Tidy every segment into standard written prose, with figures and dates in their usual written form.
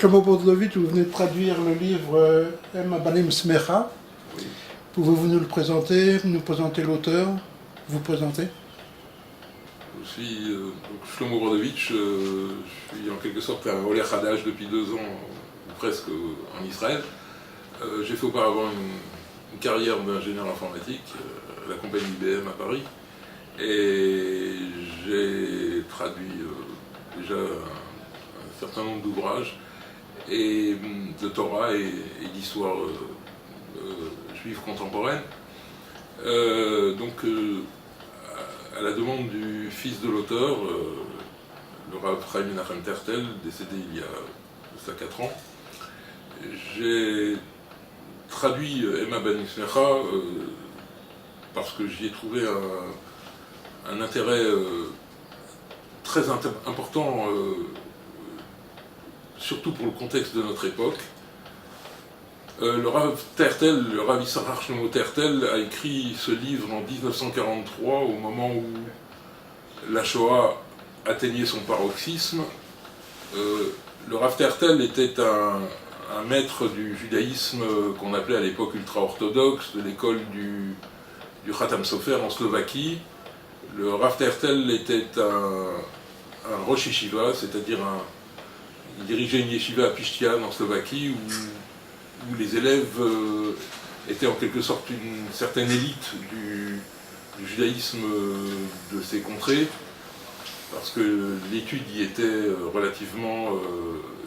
Shlomo Bodlovitch, vous venez de traduire le livre Em Abanim Smecha. Oui. Pouvez-vous nous le présenter, nous présenter l'auteur, vous présenter? Je suis Shlomo Bodlovitch, je suis en quelque sorte un Oleh Hadash depuis 2 ans, ou presque, en Israël. J'ai fait auparavant une carrière d'ingénieur informatique à la compagnie IBM à Paris. Et j'ai traduit déjà un certain nombre d'ouvrages et de Torah et d'histoire juive contemporaine. À la demande du fils de l'auteur, le Rav Chaim Menachem Tertel, décédé il y a ça 4 ans, j'ai traduit Em Abanim Smecha parce que j'y ai trouvé un intérêt très important, surtout pour le contexte de notre époque. Le Rav Tertel, le Rav Issachar Shlomo Tertel, a écrit ce livre en 1943, au moment où la Shoah atteignait son paroxysme. Le Rav Tertel était un maître du judaïsme qu'on appelait à l'époque ultra-orthodoxe, de l'école du Khatam Sofer en Slovaquie. Le Rav Tertel était un Rosh Yeshiva, c'est-à-dire il dirigeait une yeshiva à Pichtian en Slovaquie où les élèves étaient en quelque sorte une certaine élite du judaïsme de ces contrées, parce que l'étude y était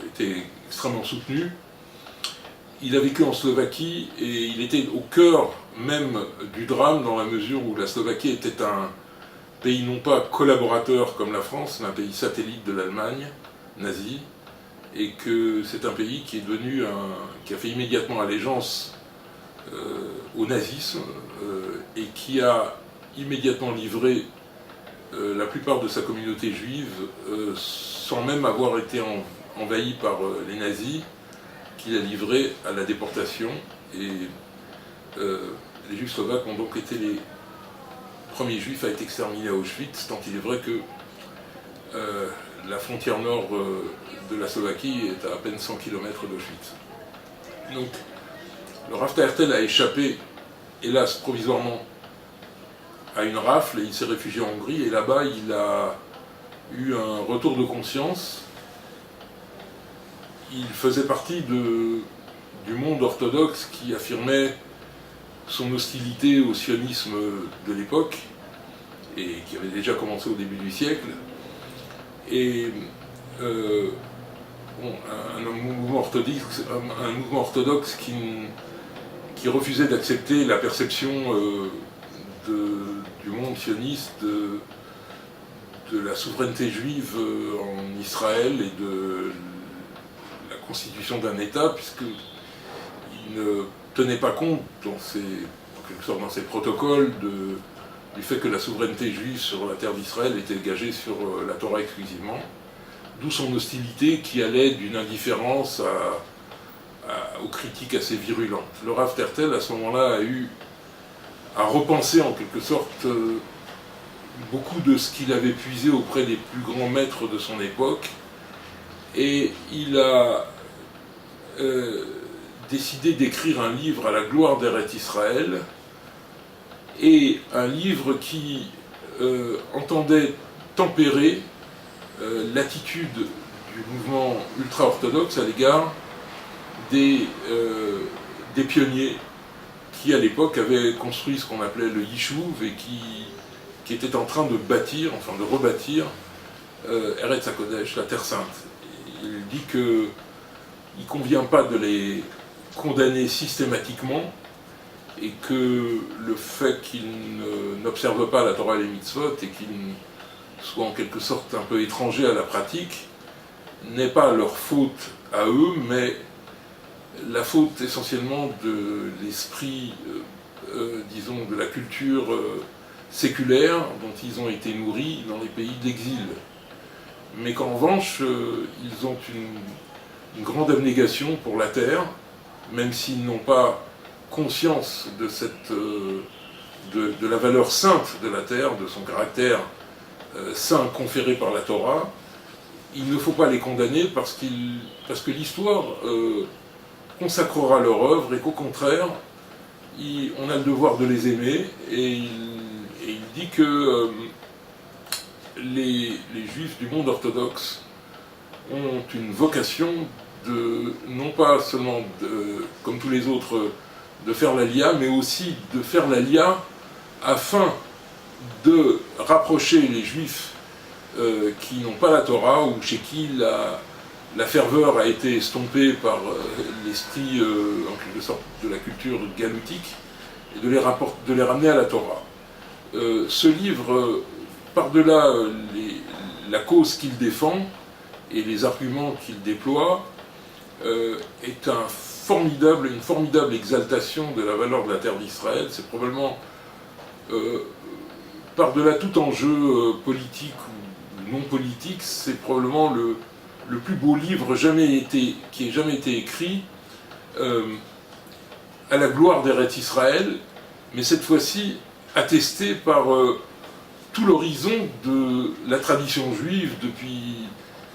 était extrêmement soutenue. Il a vécu en Slovaquie et il était au cœur même du drame, dans la mesure où la Slovaquie était un pays non pas collaborateur comme la France, mais un pays satellite de l'Allemagne nazie, et que c'est un pays qui est devenu qui a fait immédiatement allégeance au nazisme et qui a immédiatement livré la plupart de sa communauté juive sans même avoir été envahi par les nazis, qu'il a livré à la déportation. Et les juifs slovaques ont donc été les premiers juifs à être exterminés à Auschwitz, tant il est vrai que la frontière nord de la Slovaquie est à peine 100 km d'Auschwitz. Donc, le Rav Tertel a échappé, hélas provisoirement, à une rafle et il s'est réfugié en Hongrie. Et là-bas, il a eu un retour de conscience. Il faisait partie du monde orthodoxe qui affirmait son hostilité au sionisme de l'époque et qui avait déjà commencé au début du siècle. Et un mouvement orthodoxe qui refusait d'accepter la perception du monde sioniste de la souveraineté juive en Israël et de la constitution d'un État, puisqu'il ne tenait pas compte en quelque sorte dans ses protocoles du fait que la souveraineté juive sur la terre d'Israël était gagée sur la Torah exclusivement, d'où son hostilité qui allait d'une indifférence aux critiques assez virulentes. Le Rav Tertel, à ce moment-là, a repensé en quelque sorte beaucoup de ce qu'il avait puisé auprès des plus grands maîtres de son époque, et il a décidé d'écrire un livre à la gloire d'Eretz Israël, et un livre qui entendait tempérer l'attitude du mouvement ultra-orthodoxe à l'égard des pionniers qui, à l'époque, avaient construit ce qu'on appelait le Yishuv et qui étaient en train de rebâtir Eretz HaKodesh, la Terre Sainte. Il dit qu'il ne convient pas de les condamner systématiquement, et que le fait qu'ils n'observent pas la Torah et les mitzvot et qu'ils soient en quelque sorte un peu étrangers à la pratique n'est pas leur faute à eux, mais la faute essentiellement de l'esprit, disons, de la culture séculaire dont ils ont été nourris dans les pays d'exil. Mais qu'en revanche, ils ont une grande abnégation pour la terre, même s'ils n'ont pas conscience de la valeur sainte de la terre, de son caractère saint conféré par la Torah. il ne faut pas les condamner parce que l'histoire consacrera leur œuvre et qu'au contraire, on a le devoir de les aimer, et il dit que les juifs du monde orthodoxe ont une vocation de, non pas seulement comme tous les autres, de faire l'Aliyah, mais aussi de faire l'Aliyah afin de rapprocher les juifs qui n'ont pas la Torah, ou chez qui la ferveur a été estompée par l'esprit, en quelque sorte, de la culture galoutique, et de les ramener à la Torah. Ce livre, par-delà la cause qu'il défend et les arguments qu'il déploie, est une formidable exaltation de la valeur de la terre d'Israël. C'est probablement, par-delà tout enjeu politique ou non politique, c'est probablement le plus beau livre qui ait jamais été écrit à la gloire d'Eretz Israël, mais cette fois-ci attesté par tout l'horizon de la tradition juive, depuis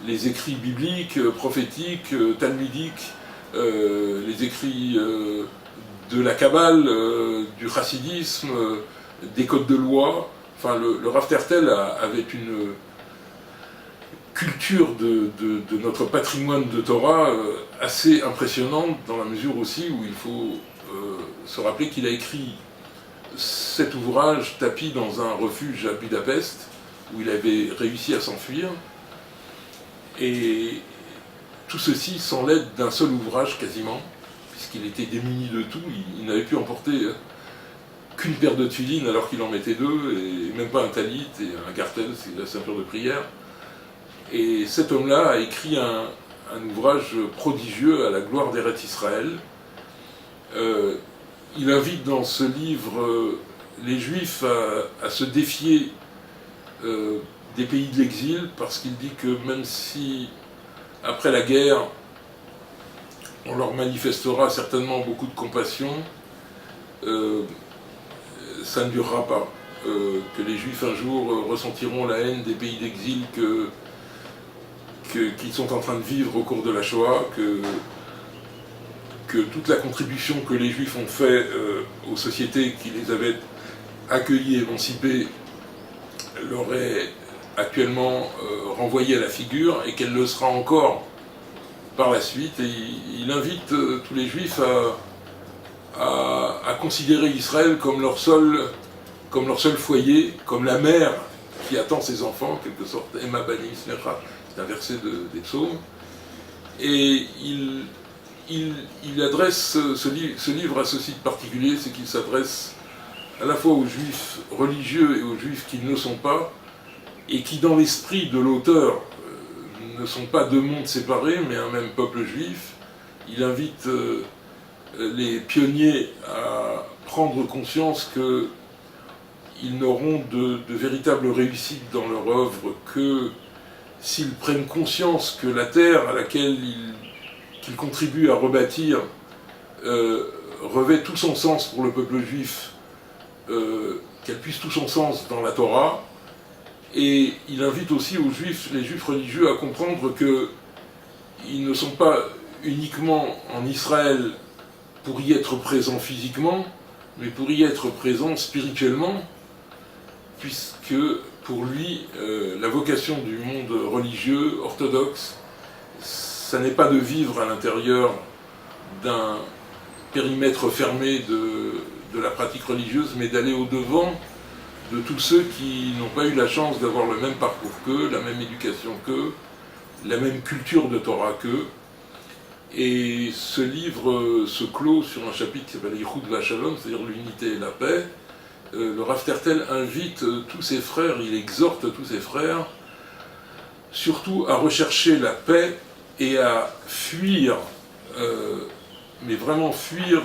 les écrits bibliques, prophétiques, talmudiques, les écrits de la Kabbale, du chassidisme, des codes de loi. Enfin, le Rav Tertel avait une culture de notre patrimoine de Torah assez impressionnante, dans la mesure aussi où il faut se rappeler qu'il a écrit cet ouvrage tapi dans un refuge à Budapest, où il avait réussi à s'enfuir, et tout ceci sans l'aide d'un seul ouvrage quasiment, puisqu'il était démuni de tout. Il n'avait pu emporter qu'une paire de tefilines alors qu'il en mettait deux, et même pas un talit et un gartel, c'est la ceinture de prière. Et cet homme-là a écrit un ouvrage prodigieux à la gloire d'Eretz Israël. Il invite dans ce livre les Juifs à se défier des pays de l'exil, parce qu'il dit que même si, après la guerre, on leur manifestera certainement beaucoup de compassion, ça ne durera pas. Que les Juifs un jour ressentiront la haine des pays d'exil qu'ils sont en train de vivre au cours de la Shoah, que toute la contribution que les Juifs ont fait aux sociétés qui les avaient accueillis et émancipés leur est actuellement renvoyée à la figure, et qu'elle le sera encore par la suite. Et il invite tous les Juifs à considérer Israël comme leur seul foyer, comme la mère qui attend ses enfants, en quelque sorte. Emma Bani Snecha, c'est un verset des psaumes. Et il adresse ce livre à ceci de particulier, c'est qu'il s'adresse à la fois aux Juifs religieux et aux Juifs qui ne le sont pas, et qui, dans l'esprit de l'auteur, ne sont pas deux mondes séparés, mais un même peuple juif. Il invite les pionniers à prendre conscience qu'ils n'auront de véritable réussite dans leur œuvre que s'ils prennent conscience que la terre à laquelle qu'ils contribuent à rebâtir revêt tout son sens pour le peuple juif, qu'elle puisse tout son sens dans la Torah. Et il invite aussi les juifs religieux à comprendre qu'ils ne sont pas uniquement en Israël pour y être présents physiquement, mais pour y être présents spirituellement, puisque pour lui, la vocation du monde religieux orthodoxe, ça n'est pas de vivre à l'intérieur d'un périmètre fermé de la pratique religieuse, mais d'aller au-devant de tous ceux qui n'ont pas eu la chance d'avoir le même parcours qu'eux, la même éducation qu'eux, la même culture de Torah qu'eux. Et ce livre se clôt sur un chapitre qui s'appelle Yichud V'Shalom, c'est-à-dire l'unité et la paix. Le Rav Tertel invite tous ses frères, il exhorte tous ses frères, surtout à rechercher la paix et à fuir, mais vraiment fuir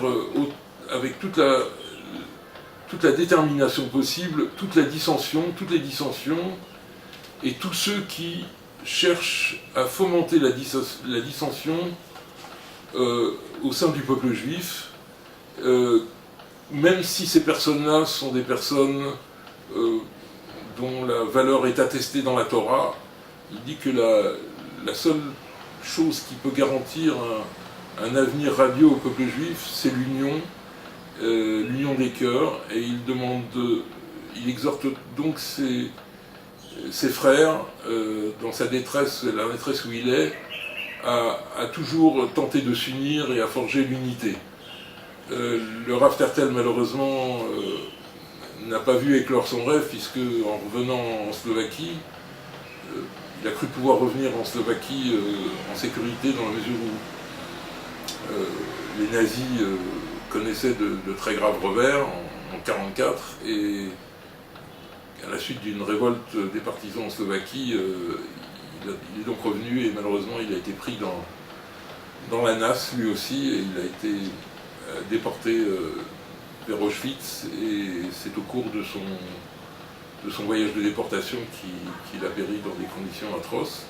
avec toute la détermination possible, toutes les dissensions, et tous ceux qui cherchent à fomenter la dissension au sein du peuple juif, même si ces personnes-là sont des personnes dont la valeur est attestée dans la Torah. Il dit que la seule chose qui peut garantir un avenir radieux au peuple juif, c'est l'union des cœurs, et il exhorte donc ses frères, dans sa détresse, la détresse où il est, à toujours tenter de s'unir et à forger l'unité. Le Rav Tertel, malheureusement, n'a pas vu éclore son rêve, puisque en revenant en Slovaquie, il a cru pouvoir revenir en Slovaquie en sécurité, dans la mesure où les nazis connaissaient de très graves revers en 1944, et à la suite d'une révolte des partisans en Slovaquie, il est donc revenu, et malheureusement il a été pris dans la nasse lui aussi, et il a été déporté vers Auschwitz, et c'est au cours de son voyage de déportation qu'il a péri dans des conditions atroces.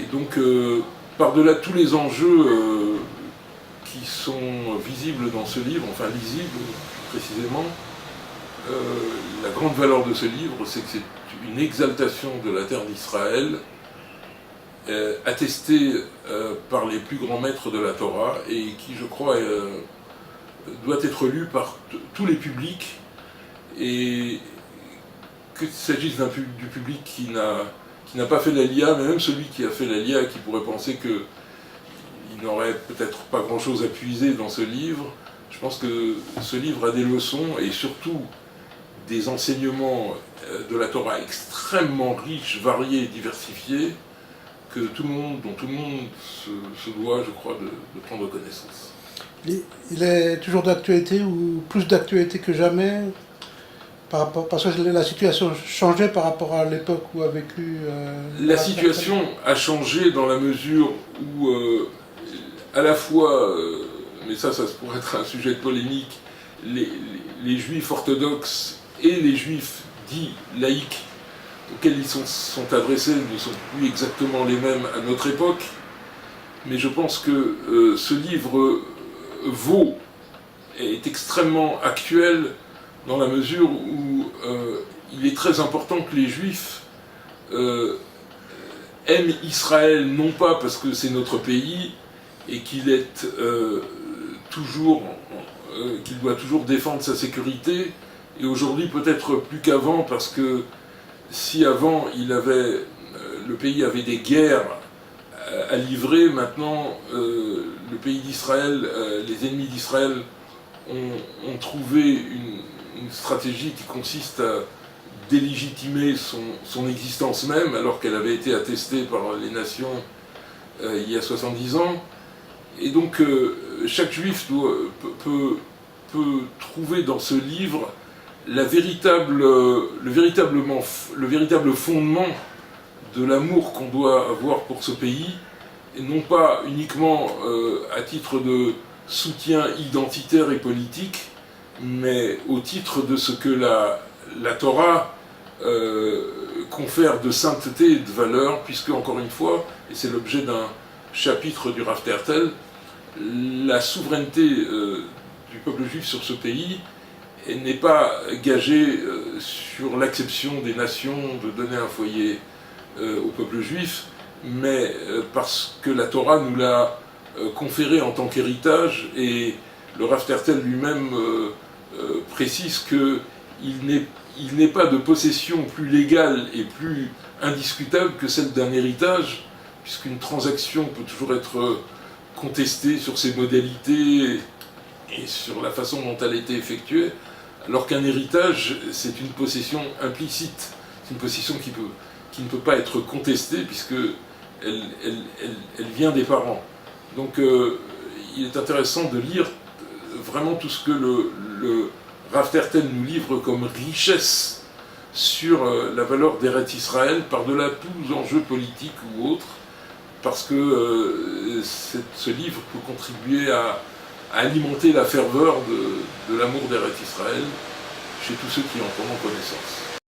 Et donc, par-delà tous les enjeux qui sont visibles dans ce livre, enfin lisibles précisément, la grande valeur de ce livre, c'est que c'est une exaltation de la terre d'Israël, attestée par les plus grands maîtres de la Torah, et qui, je crois, doit être lue par tous les publics, et qu'il s'agisse du public qui n'a pas fait l'Aliyah, mais même celui qui a fait l'Aliyah, qui pourrait penser qu'il n'aurait peut-être pas grand-chose à puiser dans ce livre. Je pense que ce livre a des leçons, et surtout des enseignements de la Torah extrêmement riches, variés, diversifiés, dont tout le monde se doit, je crois, de prendre connaissance. Il est toujours d'actualité, ou plus d'actualité que jamais, parce que la situation changeait par rapport à l'époque où a vécu... La situation a changé dans la mesure où, à la fois, mais ça pourrait être un sujet de polémique, les juifs orthodoxes et les juifs dits laïcs auxquels ils sont adressés ne sont plus exactement les mêmes à notre époque, mais je pense que ce livre est extrêmement actuel, dans la mesure où il est très important que les Juifs aiment Israël, non pas parce que c'est notre pays, et qu'il doit toujours défendre sa sécurité, et aujourd'hui peut-être plus qu'avant, parce que si avant le pays avait des guerres à livrer, maintenant le pays d'Israël, les ennemis d'Israël ont trouvé une stratégie qui consiste à délégitimer son existence même, alors qu'elle avait été attestée par les nations il y a 70 ans. Et donc chaque juif peut trouver dans ce livre le véritable fondement de l'amour qu'on doit avoir pour ce pays, et non pas uniquement à titre de soutien identitaire et politique, mais au titre de ce que la Torah confère de sainteté et de valeur, puisque, encore une fois, et c'est l'objet d'un chapitre du Rav Tertel, la souveraineté du peuple juif sur ce pays n'est pas gagée sur l'acception des nations de donner un foyer au peuple juif, mais parce que la Torah nous l'a conféré en tant qu'héritage, et le Rav Tertel lui-même précise qu'il n'est pas de possession plus légale et plus indiscutable que celle d'un héritage, puisqu'une transaction peut toujours être contestée sur ses modalités et sur la façon dont elle a été effectuée, alors qu'un héritage, c'est une possession implicite, c'est une possession qui ne peut pas être contestée, puisqu'elle vient des parents. Donc il est intéressant de lire vraiment tout ce que le Rav Tertel nous livre comme richesse sur la valeur d'Eretz Israël, par-delà tous enjeux politiques ou autres, parce que ce livre peut contribuer à alimenter la ferveur de l'amour d'Eretz Israël chez tous ceux qui en prendront connaissance.